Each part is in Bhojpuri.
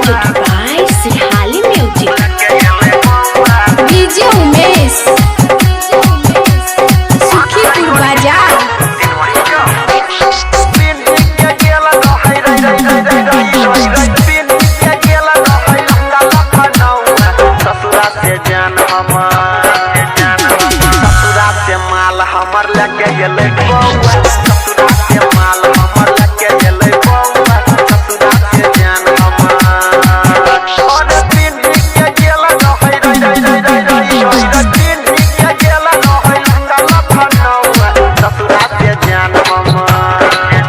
presented by Sirhali Music. DJ Umesh, Sukhipur Bazaar. हमर लगे गेले बौआ ससुरा से माल हमर लगे गेले बौआ ससुरा से जान हमर और दिन के गेला रहै दिन के गेला रहै लंगा फनौआ ससुरा से जान हमर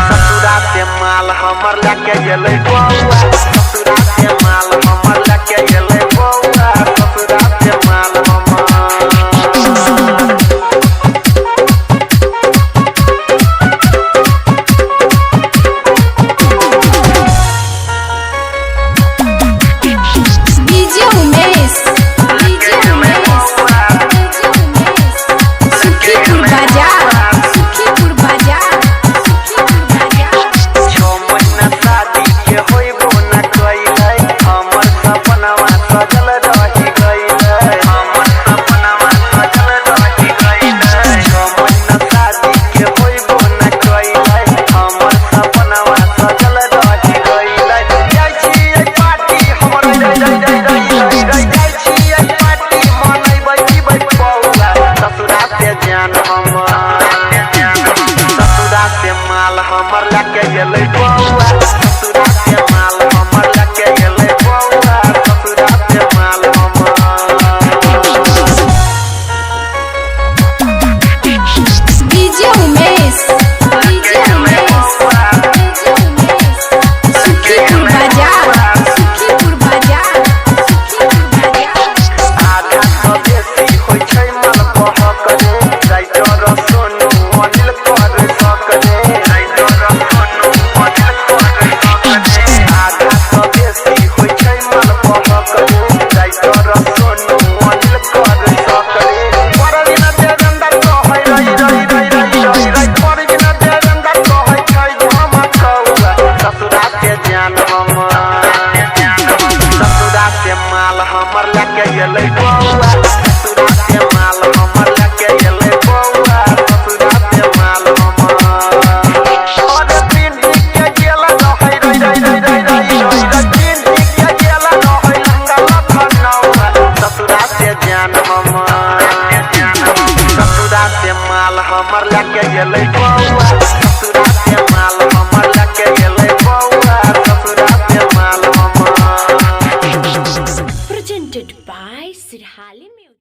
ससुरा से माल हमर लगे गेले बौआ ससुरा से माल हमर लगे गेले बौआ ससुरा से माल हमर हमर लगे गेले बौआ ससुरा से माल हमर लगे गेले बौआ ससुरा से माल हमर DJ Umesh, Sukhipur Bazaar. आधा स्वदेशी होय छै मन बहक रे राइटर सोनू अनिल कर सकरे आधा स्वदेशी होय छै मन बहक रे राइटर सोनू अनिल कर सकरे परबिन देवेंद्र कहै रही परबिन देवेंद्र कहै छै धमकौआ ससुरा से जान हमर ससुरा से माल हमर लगे गेले बौआ ससुरा से माल हमर लगे गेले बौआ ससुरा से माल हमर और दिन के गेला रहै दिन के गेला रहै लंगा फनौआ ससुरा से जान हमर ससुरा से माल हमर लगे गेले बौआ ससुरा से माल हमर लगे गेले बौआ ससुरा से माल हमर Presented by Sirhali Music.